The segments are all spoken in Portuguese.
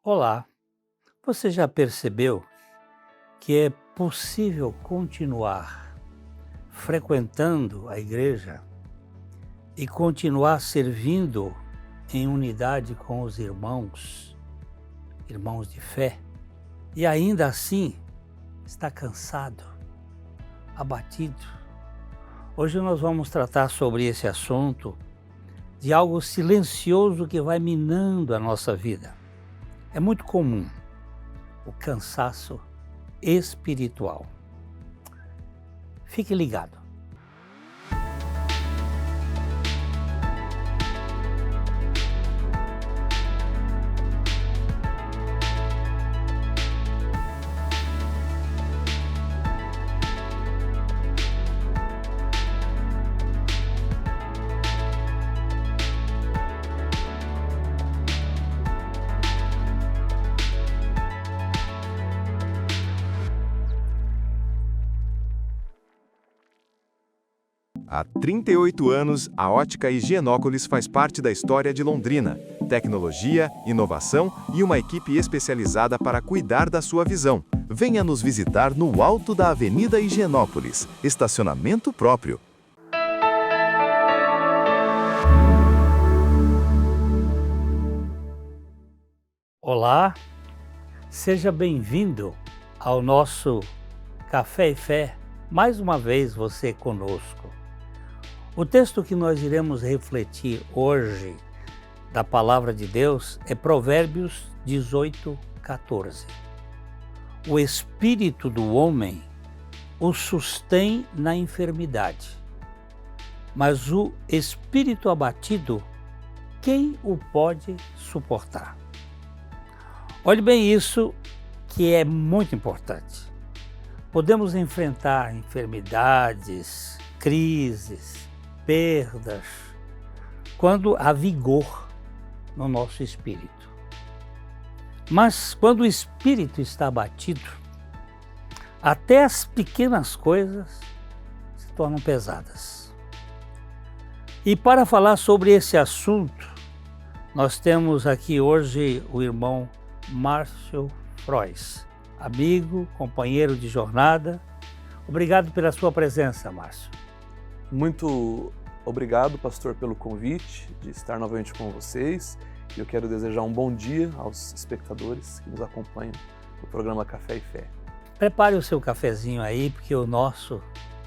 Olá, você já percebeu que é possível continuar frequentando a igreja e continuar servindo em unidade com os irmãos de fé, e ainda assim está cansado, abatido? Hoje nós vamos tratar sobre esse assunto de algo silencioso que vai minando a nossa vida. É muito comum o cansaço espiritual. Fique ligado. Há 38 anos, a Ótica Higienópolis faz parte da história de Londrina. Tecnologia, inovação e uma equipe especializada para cuidar da sua visão. Venha nos visitar no alto da Avenida Higienópolis. Estacionamento próprio. Olá, seja bem-vindo ao nosso Café e Fé. Mais uma vez você conosco. O texto que nós iremos refletir hoje da Palavra de Deus é Provérbios 18:14. O espírito do homem o sustém na enfermidade, mas o espírito abatido, quem o pode suportar? Olhe bem isso, que é muito importante. Podemos enfrentar enfermidades, crises, perdas, quando há vigor no nosso espírito. Mas quando o espírito está abatido, até as pequenas coisas se tornam pesadas. E para falar sobre esse assunto, nós temos aqui hoje o irmão Márcio Frois, amigo, companheiro de jornada. Obrigado pela sua presença, Márcio. Muito obrigado, pastor, pelo convite de estar novamente com vocês. Eu quero desejar um bom dia aos espectadores que nos acompanham no programa Café e Fé. Prepare o seu cafezinho aí, porque o nosso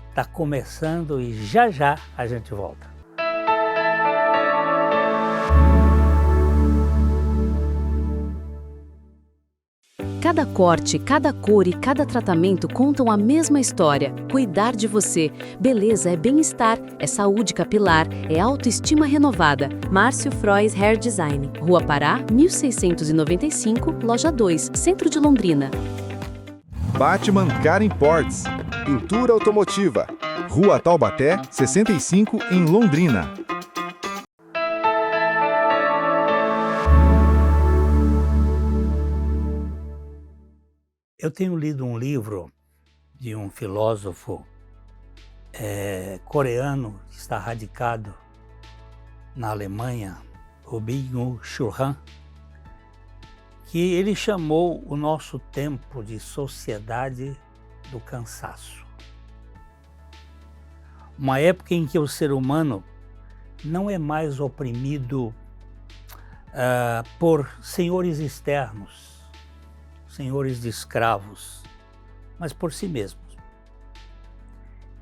está começando e já já a gente volta. Cada corte, cada cor e cada tratamento contam a mesma história. Cuidar de você. Beleza é bem-estar, é saúde capilar, é autoestima renovada. Márcio Frois Hair Design. Rua Pará, 1695, Loja 2, Centro de Londrina. Batman Car Imports. Pintura automotiva. Rua Taubaté, 65, em Londrina. Eu tenho lido um livro de um filósofo coreano que está radicado na Alemanha, o Byung-Chul Han, que ele chamou o nosso tempo de sociedade do cansaço. Uma época em que o ser humano não é mais oprimido por senhores externos, senhores de escravos, mas por si mesmos.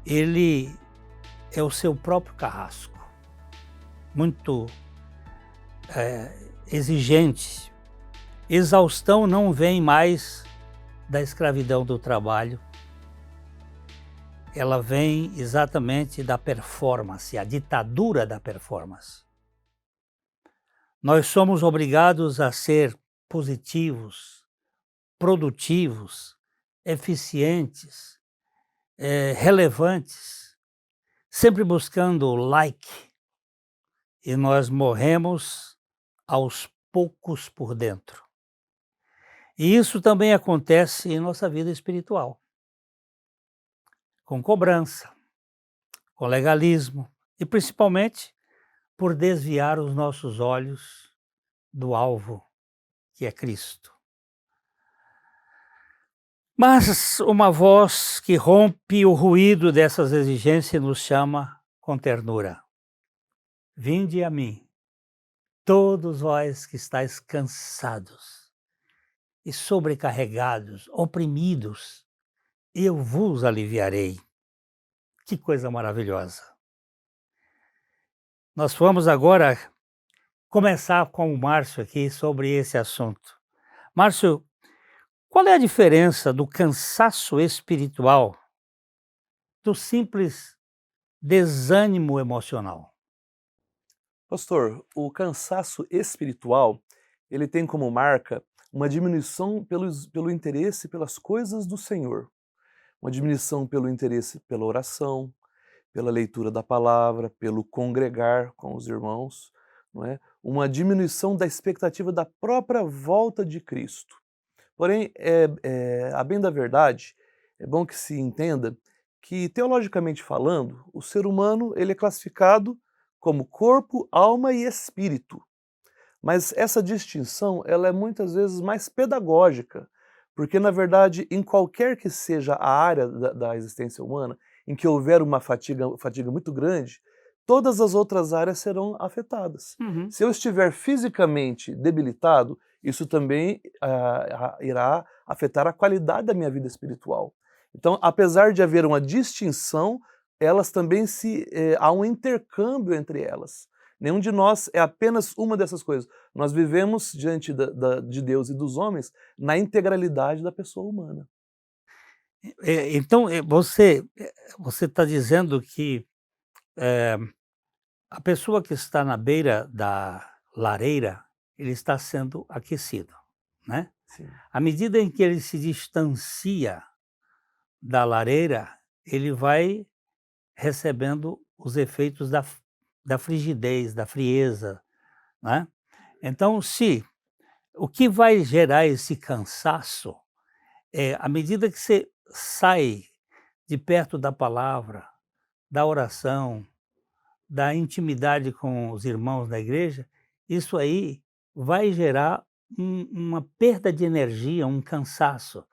Ele é o seu próprio carrasco, muito exigente. Exaustão não vem mais da escravidão do trabalho, ela vem exatamente da performance, a ditadura da performance. Nós somos obrigados a ser positivos, produtivos, eficientes, relevantes, sempre buscando o like, e nós morremos aos poucos por dentro. E isso também acontece em nossa vida espiritual, com cobrança, com legalismo e principalmente por desviar os nossos olhos do alvo, que é Cristo. Mas uma voz que rompe o ruído dessas exigências nos chama com ternura. Vinde a mim, todos vós que estáis cansados e sobrecarregados, oprimidos, eu vos aliviarei. Que coisa maravilhosa. Nós vamos agora começar com o Márcio aqui sobre esse assunto. Márcio, qual é a diferença do cansaço espiritual do simples desânimo emocional? Pastor, o cansaço espiritual, ele tem como marca uma diminuição pelo interesse pelas coisas do Senhor, uma diminuição pelo interesse pela oração, pela leitura da palavra, pelo congregar com os irmãos, não é? Uma diminuição da expectativa da própria volta de Cristo. Porém, a bem da verdade, é bom que se entenda que, teologicamente falando, o ser humano ele é classificado como corpo, alma e espírito. Mas essa distinção ela é muitas vezes mais pedagógica, porque, na verdade, em qualquer que seja a área da existência humana, em que houver uma fadiga muito grande, todas as outras áreas serão afetadas. Se eu estiver fisicamente debilitado, isso também irá afetar a qualidade da minha vida espiritual. Então, apesar de haver uma distinção, elas também há um intercâmbio entre elas. Nenhum de nós é apenas uma dessas coisas. Nós vivemos diante de Deus e dos homens na integralidade da pessoa humana. Então, você está dizendo que a pessoa que está na beira da lareira, ele está sendo aquecido, né? Sim. À medida em que ele se distancia da lareira, ele vai recebendo os efeitos da frigidez, da frieza, né? Então, o que vai gerar esse cansaço é, à medida que você sai de perto da palavra, da oração, da intimidade com os irmãos da igreja, isso aí vai gerar uma perda de energia, um cansaço.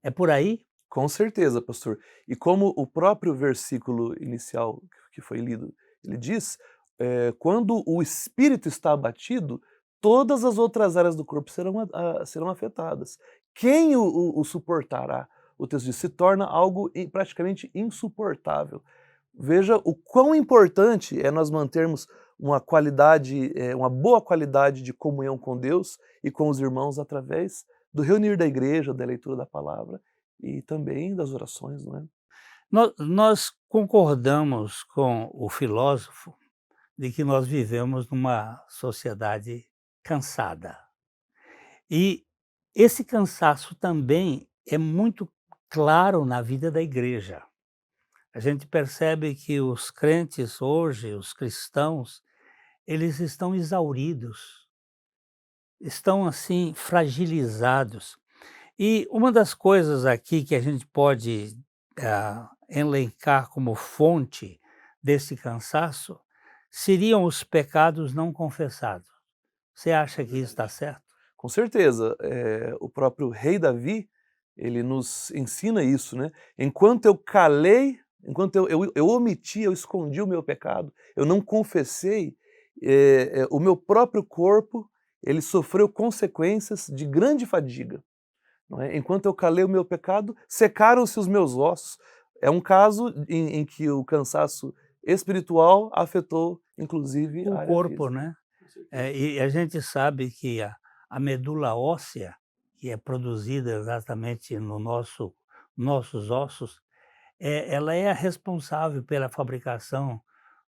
É por aí? Com certeza, pastor. E como o próprio versículo inicial que foi lido, ele diz, quando o espírito está abatido, todas as outras áreas do corpo serão afetadas. Quem o suportará? O texto diz, se torna algo praticamente insuportável. Veja o quão importante é nós mantermos uma boa qualidade de comunhão com Deus e com os irmãos através do reunir da igreja, da leitura da palavra e também das orações, não é? Nós concordamos com o filósofo de que nós vivemos numa sociedade cansada. E esse cansaço também é muito claro na vida da igreja. A gente percebe que os crentes hoje, os cristãos, eles estão exauridos, estão assim fragilizados. E uma das coisas aqui que a gente pode elencar como fonte desse cansaço seriam os pecados não confessados. Você acha que isso está certo? Com certeza. O próprio rei Davi, ele nos ensina isso, né? Enquanto eu calei, enquanto eu omiti, eu escondi o meu pecado, eu não confessei, o meu próprio corpo, ele sofreu consequências de grande fadiga. Não é? Enquanto eu calei o meu pecado, secaram-se os meus ossos. É um caso em que o cansaço espiritual afetou, inclusive, a O área corpo, física. né? E a gente sabe que a medula óssea, que é produzida exatamente no nossos ossos, ela é a responsável pela fabricação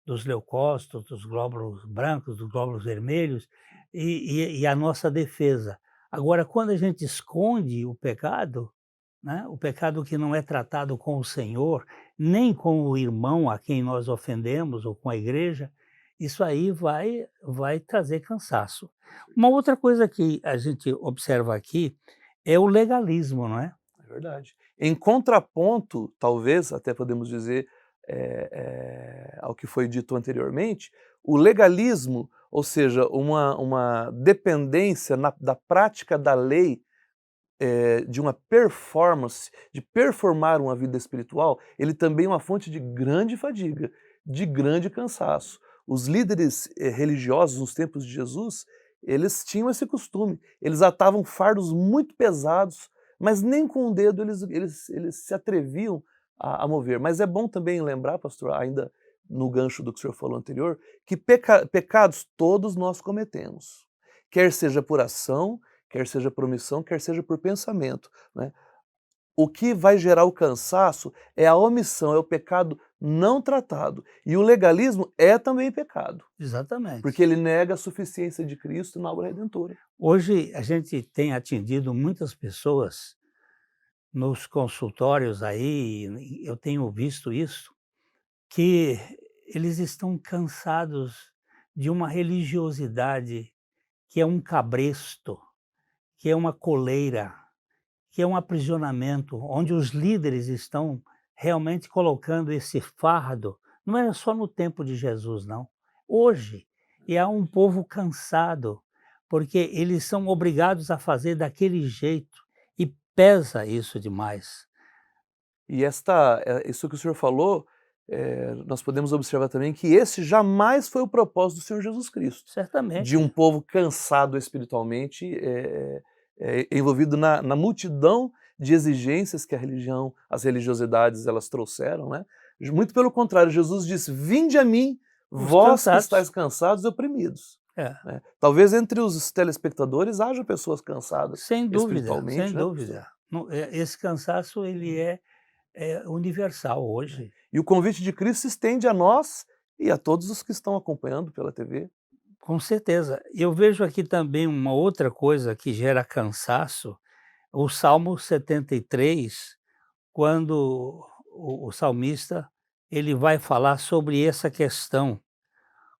dos leucócitos, dos glóbulos brancos, dos glóbulos vermelhos e a nossa defesa. Agora, quando a gente esconde o pecado, né, o pecado que não é tratado com o Senhor, nem com o irmão a quem nós ofendemos ou com a igreja, isso aí vai trazer cansaço. Uma outra coisa que a gente observa aqui é o legalismo, não é? É verdade. Em contraponto, talvez, até podemos dizer, ao que foi dito anteriormente, o legalismo, ou seja, uma dependência da prática da lei, de uma performance, de performar uma vida espiritual, ele também é uma fonte de grande fadiga, de grande cansaço. Os líderes religiosos nos tempos de Jesus, eles tinham esse costume, eles atavam fardos muito pesados, mas nem com o dedo eles se atreviam a mover. Mas é bom também lembrar, pastor, ainda no gancho do que o senhor falou anterior, que pecados todos nós cometemos, quer seja por ação, quer seja por omissão, quer seja por pensamento, né? O que vai gerar o cansaço é a omissão, é o pecado não tratado. E o legalismo é também pecado, Exatamente. porque ele nega a suficiência de Cristo na obra redentora. Hoje a gente tem atendido muitas pessoas nos consultórios aí, eu tenho visto isso, que eles estão cansados de uma religiosidade que é um cabresto, que é uma coleira, que é um aprisionamento, onde os líderes estão realmente colocando esse fardo, não era só no tempo de Jesus, não. Hoje, e há um povo cansado, porque eles são obrigados a fazer daquele jeito, e pesa isso demais. E isso que o senhor falou, nós podemos observar também que esse jamais foi o propósito do Senhor Jesus Cristo, Certamente. de um povo cansado espiritualmente, envolvido na multidão de exigências que as religiosidades elas trouxeram, né? Muito pelo contrário, Jesus disse: vinde a mim, vós que estáis cansados e oprimidos. Né? Talvez entre os telespectadores haja pessoas cansadas Sem dúvida, espiritualmente. sem né? dúvida. Esse cansaço ele é universal hoje. E o convite de Cristo se estende a nós e a todos os que estão acompanhando pela TV. Com certeza. Eu vejo aqui também uma outra coisa que gera cansaço, o Salmo 73, quando o salmista ele vai falar sobre essa questão.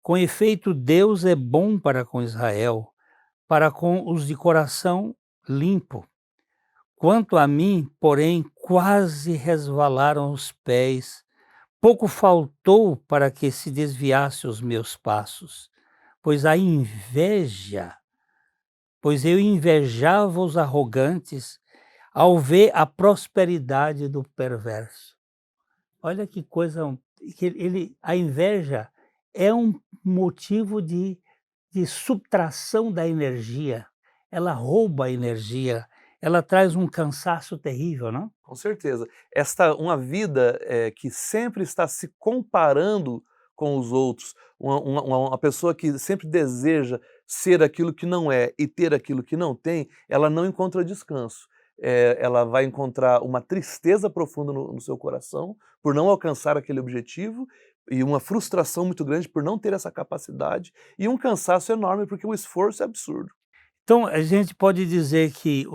Com efeito, Deus é bom para com Israel, para com os de coração limpo. Quanto a mim, porém, quase resvalaram os pés, pouco faltou para que se desviasse os meus passos. Pois eu invejava os arrogantes ao ver a prosperidade do perverso. Olha que coisa, a inveja é um motivo de subtração da energia, ela rouba a energia, ela traz um cansaço terrível, não? Com certeza. Uma vida que sempre está se comparando com os outros, uma pessoa que sempre deseja ser aquilo que não é e ter aquilo que não tem, ela não encontra descanso. Ela vai encontrar uma tristeza profunda no seu coração por não alcançar aquele objetivo e uma frustração muito grande por não ter essa capacidade e um cansaço enorme porque o esforço é absurdo. Então, a gente pode dizer que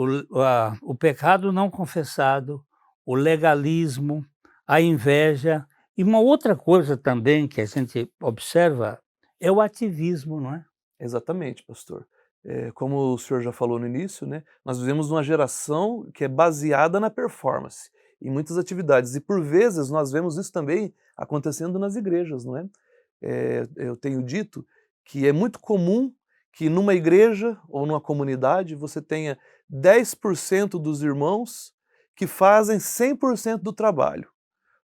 o pecado não confessado, o legalismo, a inveja, e uma outra coisa também que a gente observa é o ativismo, não é? Exatamente, pastor. Como o senhor já falou no início, né, nós vivemos uma geração que é baseada na performance, em muitas atividades, e por vezes nós vemos isso também acontecendo nas igrejas, não é? Eu tenho dito que é muito comum que numa igreja ou numa comunidade você tenha 10% dos irmãos que fazem 100% do trabalho.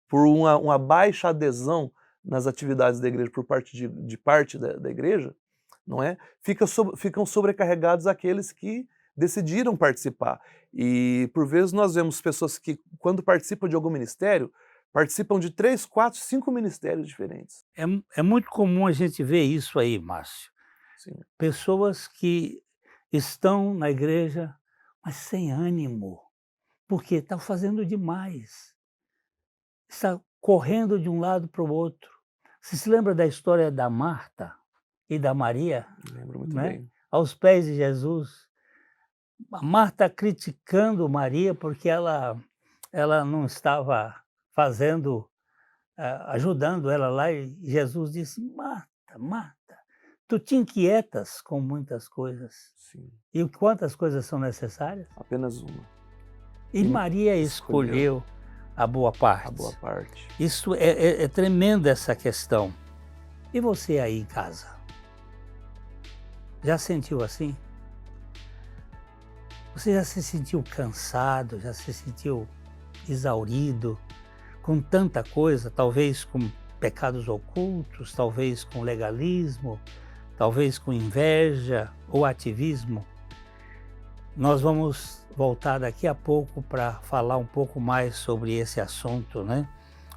Por uma baixa adesão nas atividades da igreja por parte de parte da igreja, não é? Ficam sobrecarregados aqueles que decidiram participar. E por vezes nós vemos pessoas que, quando participam de algum ministério, participam de 3, 4, 5 ministérios diferentes. É muito comum a gente ver isso aí, Márcio. Sim. Pessoas que estão na igreja, mas sem ânimo, porque estão fazendo demais. Está correndo de um lado para o outro. Você se lembra da história da Marta e da Maria? Lembro muito né? bem. Aos pés de Jesus. A Marta criticando Maria porque ela não estava fazendo, ajudando ela lá, e Jesus disse: Marta, Marta, tu te inquietas com muitas coisas. Sim. E quantas coisas são necessárias? Apenas uma. E Maria escolheu a boa parte. A boa parte. Isso é tremenda essa questão. E você aí em casa? Já sentiu assim? Você já se sentiu cansado, já se sentiu exaurido com tanta coisa, talvez com pecados ocultos, talvez com legalismo, talvez com inveja ou ativismo? Nós vamos voltar daqui a pouco para falar um pouco mais sobre esse assunto, né?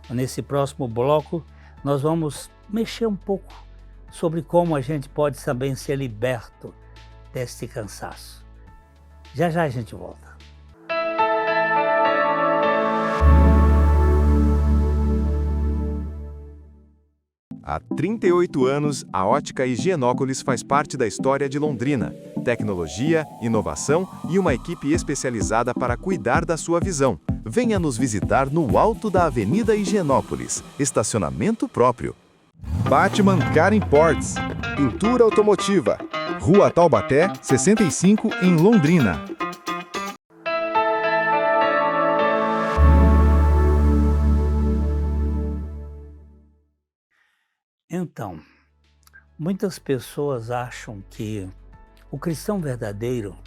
Nesse próximo bloco, nós vamos mexer um pouco sobre como a gente pode também ser liberto deste cansaço. Já já a gente volta. Há 38 anos, a Ótica Higienópolis faz parte da história de Londrina. Tecnologia, inovação e uma equipe especializada para cuidar da sua visão. Venha nos visitar no alto da Avenida Higienópolis. Estacionamento próprio. Batman Car Imports. Pintura automotiva. Rua Taubaté, 65, em Londrina. Então, muitas pessoas acham que o cristão verdadeiro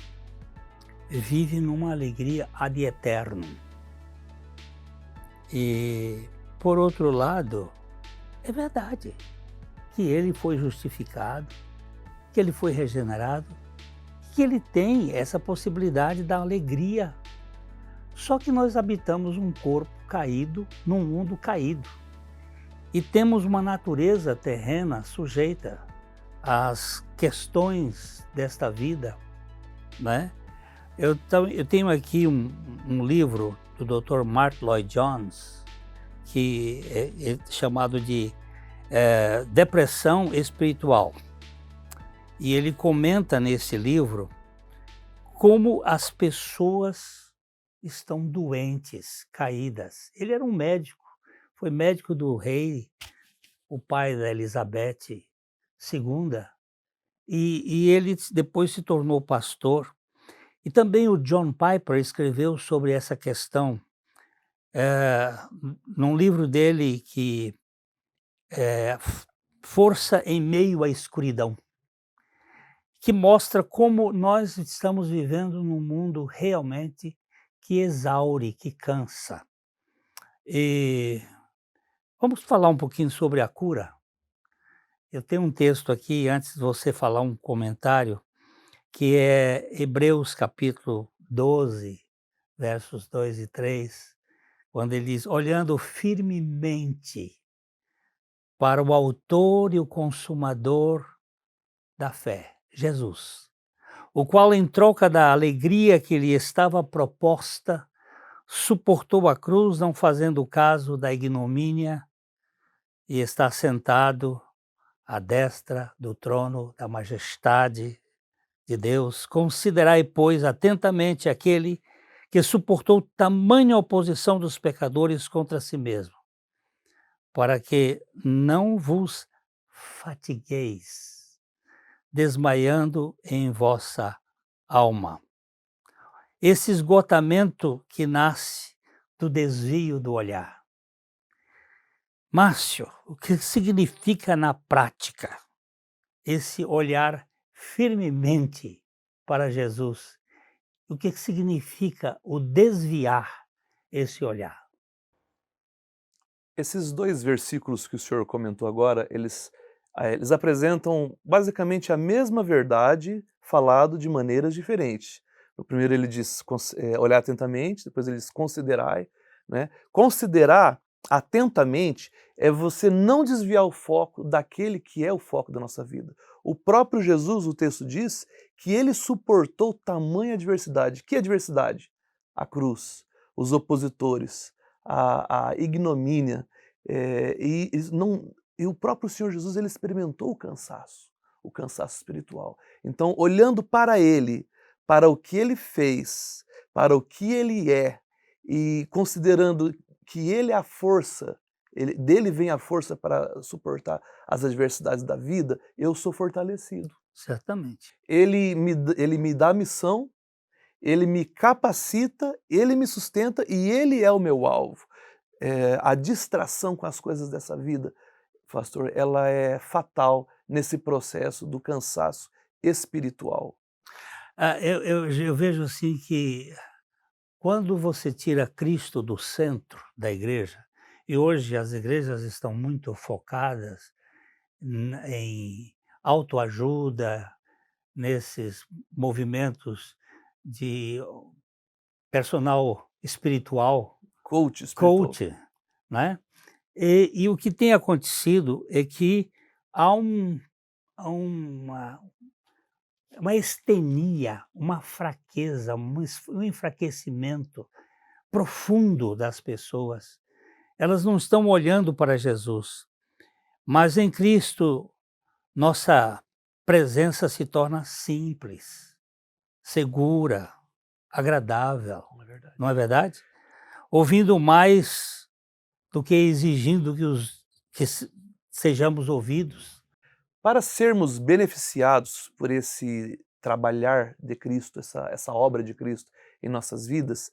vive numa alegria ad eternum. E, por outro lado, é verdade que ele foi justificado, que ele foi regenerado, que ele tem essa possibilidade da alegria. Só que nós habitamos um corpo caído, num mundo caído. E temos uma natureza terrena sujeita às questões desta vida, né? Eu tenho aqui um livro do Dr. Martyn Lloyd-Jones, que é chamado de Depressão Espiritual. E ele comenta nesse livro como as pessoas estão doentes, caídas. Ele era um médico, foi médico do rei, o pai da Elizabeth II, e ele depois se tornou pastor. E também o John Piper escreveu sobre essa questão num livro dele que é Força em Meio à Escuridão, que mostra como nós estamos vivendo num mundo realmente que exaure, que cansa. E vamos falar um pouquinho sobre a cura? Eu tenho um texto aqui, antes de você falar um comentário, que é Hebreus capítulo 12, versos 2 e 3, quando ele diz: olhando firmemente para o autor e o consumador da fé, Jesus, o qual, em troca da alegria que lhe estava proposta, suportou a cruz, não fazendo caso da ignomínia, e está sentado à destra do trono da majestade de Deus. Considerai, pois, atentamente aquele que suportou tamanha oposição dos pecadores contra si mesmo, para que não vos fatigueis, desmaiando em vossa alma. Esse esgotamento que nasce do desvio do olhar. Márcio, o que significa na prática esse olhar firmemente para Jesus? O que significa o desviar esse olhar? Esses dois versículos que o senhor comentou agora, eles apresentam basicamente a mesma verdade falado de maneiras diferentes. No primeiro ele diz olhar atentamente, depois ele diz considerai, né? Considerar atentamente é você não desviar o foco daquele que é o foco da nossa vida. O próprio Jesus, o texto diz, que ele suportou tamanha adversidade. Que adversidade? A cruz, os opositores, a ignomínia, e o próprio Senhor Jesus, ele experimentou o cansaço espiritual. Então, olhando para ele, para o que ele fez, para o que ele é, e considerando que ele é a força, dele vem a força para suportar as adversidades da vida, eu sou fortalecido. Certamente. Ele me dá a missão, ele me capacita, ele me sustenta e ele é o meu alvo. A distração com as coisas dessa vida pastor, ela é fatal nesse processo do cansaço espiritual. Eu vejo assim que quando você tira Cristo do centro da igreja, e hoje as igrejas estão muito focadas em autoajuda, nesses movimentos de personal espiritual, Coach espiritual. coach, né? E o que tem acontecido é que há há uma estenia, uma fraqueza, um enfraquecimento profundo das pessoas. Elas não estão olhando para Jesus, mas em Cristo nossa presença se torna simples, segura, agradável, Não é verdade? não é verdade? Ouvindo mais do que exigindo que sejamos ouvidos. Para sermos beneficiados por esse trabalhar de Cristo, essa obra de Cristo em nossas vidas,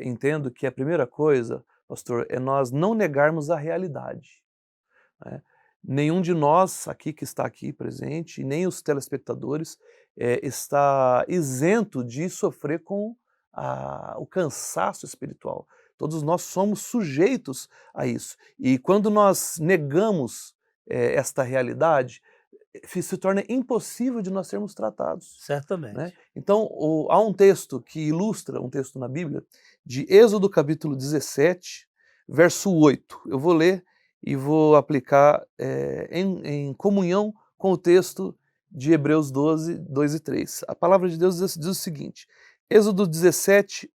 entendo que a primeira coisa, pastor, é nós não negarmos a realidade, né? Nenhum de nós aqui que está aqui presente, e nem os telespectadores, está isento de sofrer com o cansaço espiritual. Todos nós somos sujeitos a isso. E quando nós negamos esta realidade, se torna impossível de nós sermos tratados, Certamente. né? Então, há um texto que ilustra, um texto na Bíblia, de Êxodo capítulo 17, verso 8. Eu vou ler e vou aplicar em comunhão com o texto de Hebreus 12, 2 e 3. A palavra de Deus diz o seguinte, Êxodo 17,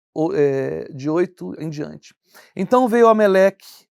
de 8 em diante. Então veio Amaleque,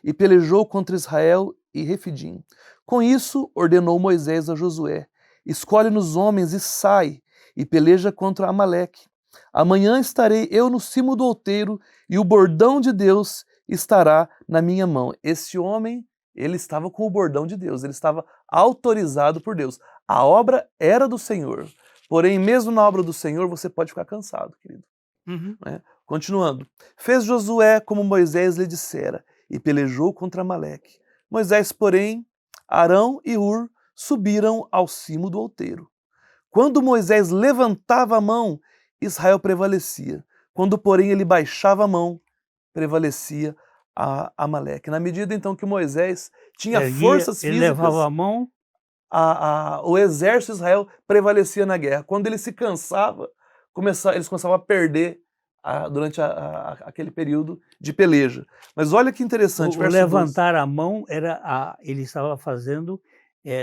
e pelejou contra Israel e Refidim. Com isso, ordenou Moisés a Josué, escolhe-nos homens e sai, e peleja contra Amaleque. Amanhã estarei eu no cimo do outeiro, e o bordão de Deus estará na minha mão. Esse homem, ele estava com o bordão de Deus, ele estava autorizado por Deus. A obra era do Senhor, porém, mesmo na obra do Senhor, você pode ficar cansado, querido. Uhum. Né? Continuando, fez Josué como Moisés lhe dissera, e pelejou contra Amaleque. Moisés, porém, Arão e Hur subiram ao cimo do outeiro. Quando Moisés levantava a mão, Israel prevalecia. Quando, porém, ele baixava a mão, prevalecia a Amaleque. Na medida, então, que Moisés tinha forças Ele físicas, levava a mão, o exército de Israel prevalecia na guerra. Quando ele se cansava, eles começavam a perder durante aquele período de peleja. Mas olha que interessante, o verso levantar a mão ele estava fazendo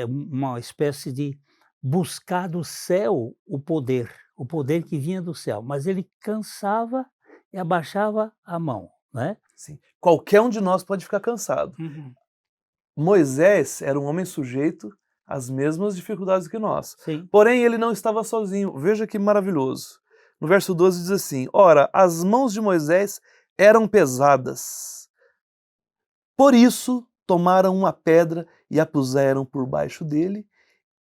uma espécie de buscar do céu o poder que vinha do céu, mas ele cansava e abaixava a mão, né? 12. Sim. Qualquer um de nós pode ficar cansado. Uhum. Moisés era um homem sujeito às mesmas dificuldades que nós. Sim. Porém, ele não estava sozinho. Veja que maravilhoso. No verso 12 diz assim, ora, as mãos de Moisés eram pesadas. Por isso, tomaram uma pedra e a puseram por baixo dele,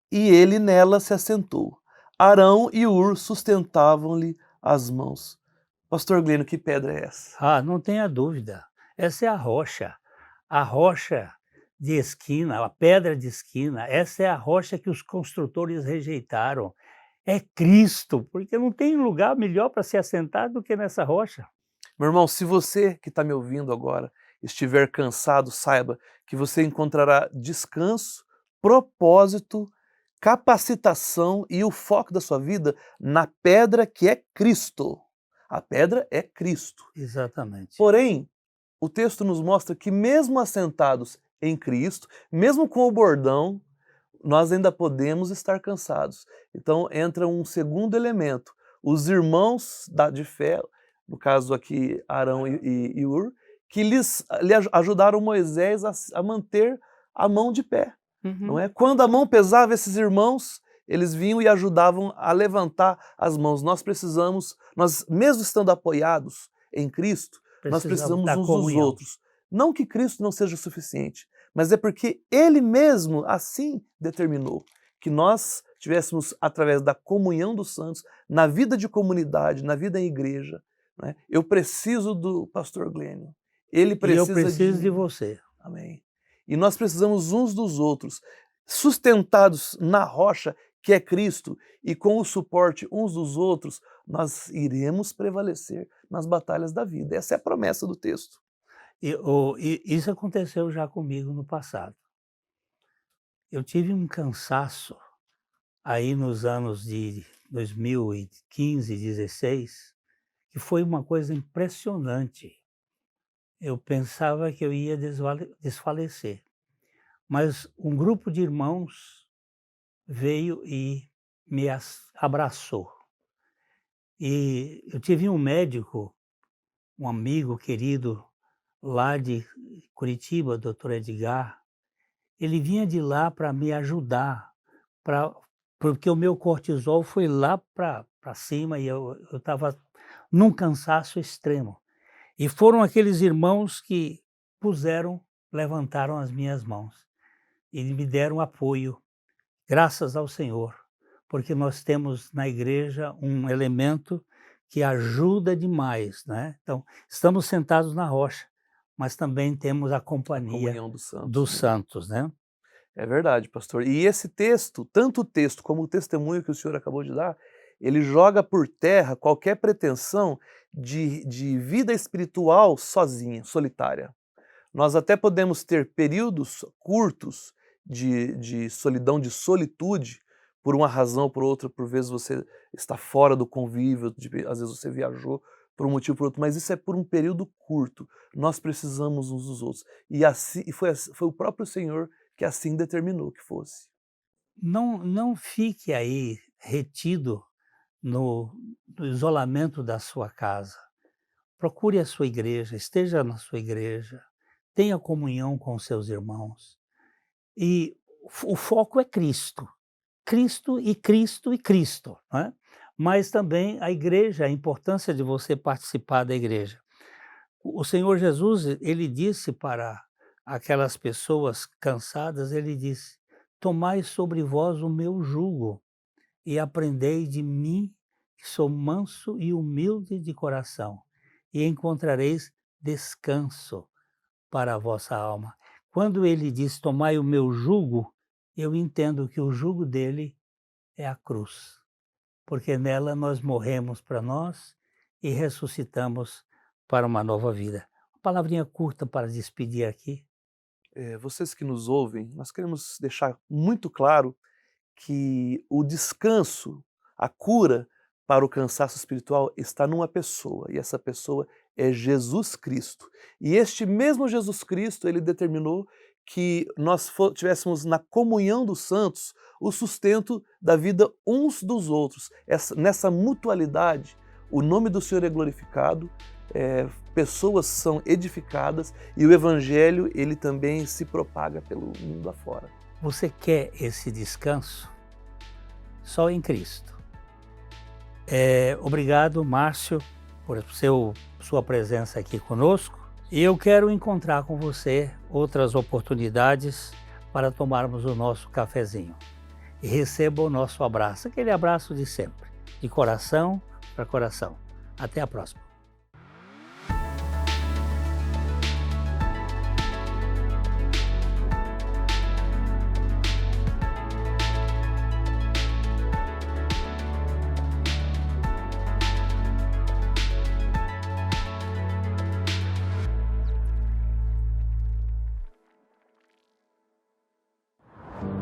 e ele nela se assentou. Arão e Hur sustentavam-lhe as mãos. Pastor Glênio, que pedra é essa? Não tenha dúvida. Essa é a rocha de esquina, a pedra de esquina. Essa é a rocha que os construtores rejeitaram. É Cristo, porque não tem lugar melhor para se assentar do que nessa rocha. Meu irmão, se você que está me ouvindo agora estiver cansado, saiba que você encontrará descanso, propósito, capacitação e o foco da sua vida na pedra que é Cristo. A pedra é Cristo. Exatamente. Porém, o texto nos mostra que mesmo assentados em Cristo, mesmo com o bordão, nós ainda podemos estar cansados. Então entra um segundo elemento. Os irmãos de fé, no caso aqui Arão e Hur, que lhe ajudaram Moisés a manter a mão de pé. Uhum. Não é? Quando a mão pesava, esses irmãos, eles vinham e ajudavam a levantar as mãos. Nós mesmo estando apoiados em Cristo, nós precisamos uns dos outros. Não que Cristo não seja suficiente, mas é porque Ele mesmo assim determinou que nós tivéssemos, através da comunhão dos santos, na vida de comunidade, na vida em igreja, né? Eu preciso do pastor Glênio. Ele precisa e eu preciso de você. Amém. E nós precisamos uns dos outros, sustentados na rocha que é Cristo, e com o suporte uns dos outros, nós iremos prevalecer nas batalhas da vida. Essa é a promessa do texto. E isso aconteceu já comigo no passado. Eu tive um cansaço aí nos anos de 2015, 2016, que foi uma coisa impressionante. Eu pensava que eu ia desfalecer, mas um grupo de irmãos veio e me abraçou. E eu tive um médico, um amigo querido lá de Curitiba, Dr. Edgar. Ele vinha de lá para me ajudar, porque o meu cortisol foi lá para cima e eu estava num cansaço extremo. E foram aqueles irmãos que levantaram as minhas mãos e me deram apoio, graças ao Senhor, porque nós temos na igreja um elemento que ajuda demais, né? Então, estamos sentados na rocha, mas também temos a companhia dos santos, né? É verdade, pastor. E esse texto, tanto o texto como o testemunho que o senhor acabou de dar, ele joga por terra qualquer pretensão de vida espiritual sozinha, solitária. Nós até podemos ter períodos curtos de solidão, de solitude, por uma razão ou por outra, por vezes você está fora do convívio, às vezes você viajou por um motivo ou por outro, mas isso é por um período curto. Nós precisamos uns dos outros. E foi o próprio Senhor que assim determinou que fosse. Não fique aí retido no isolamento da sua casa. Procure a sua igreja, esteja na sua igreja, tenha comunhão com seus irmãos. E o foco é Cristo. Cristo e Cristo e Cristo, né? Mas também a igreja, a importância de você participar da igreja. O Senhor Jesus, ele disse para aquelas pessoas cansadas, ele disse: tomai sobre vós o meu jugo e aprendei de mim, que sou manso e humilde de coração, e encontrareis descanso para a vossa alma. Quando ele diz tomai o meu jugo, eu entendo que o jugo dele é a cruz, porque nela nós morremos para nós e ressuscitamos para uma nova vida. Uma palavrinha curta para despedir aqui. Vocês que nos ouvem, nós queremos deixar muito claro que o descanso, a cura para o cansaço espiritual está numa pessoa, e essa pessoa é Jesus Cristo. E este mesmo Jesus Cristo, ele determinou que nós tivéssemos na comunhão dos santos o sustento da vida uns dos outros. Nessa mutualidade, o nome do Senhor é glorificado, pessoas são edificadas e o Evangelho ele também se propaga pelo mundo afora. Você quer esse descanso? Só em Cristo. Obrigado, Márcio, por sua presença aqui conosco. E eu quero encontrar com você outras oportunidades para tomarmos o nosso cafezinho. E receba o nosso abraço, aquele abraço de sempre, de coração para coração. Até a próxima.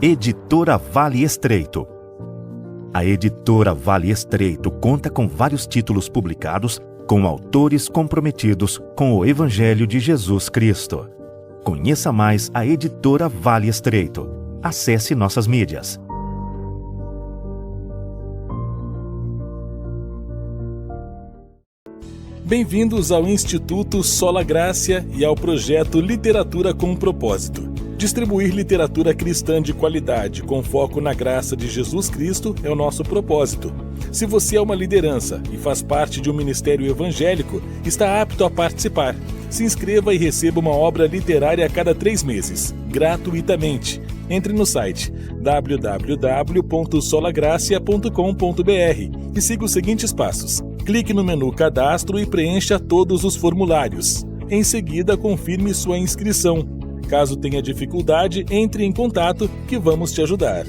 Editora Vale Estreito. A Editora Vale Estreito conta com vários títulos publicados com autores comprometidos com o Evangelho de Jesus Cristo. Conheça mais a Editora Vale Estreito. Acesse nossas mídias. Bem-vindos ao Instituto Sola Gracia e ao projeto Literatura com Propósito. Distribuir literatura cristã de qualidade com foco na graça de Jesus Cristo é o nosso propósito. Se você é uma liderança e faz parte de um ministério evangélico, está apto a participar. Se inscreva e receba uma obra literária a cada 3 meses, gratuitamente. Entre no site www.solagracia.com.br e siga os seguintes passos. Clique no menu Cadastro e preencha todos os formulários. Em seguida, confirme sua inscrição. Caso tenha dificuldade, entre em contato que vamos te ajudar.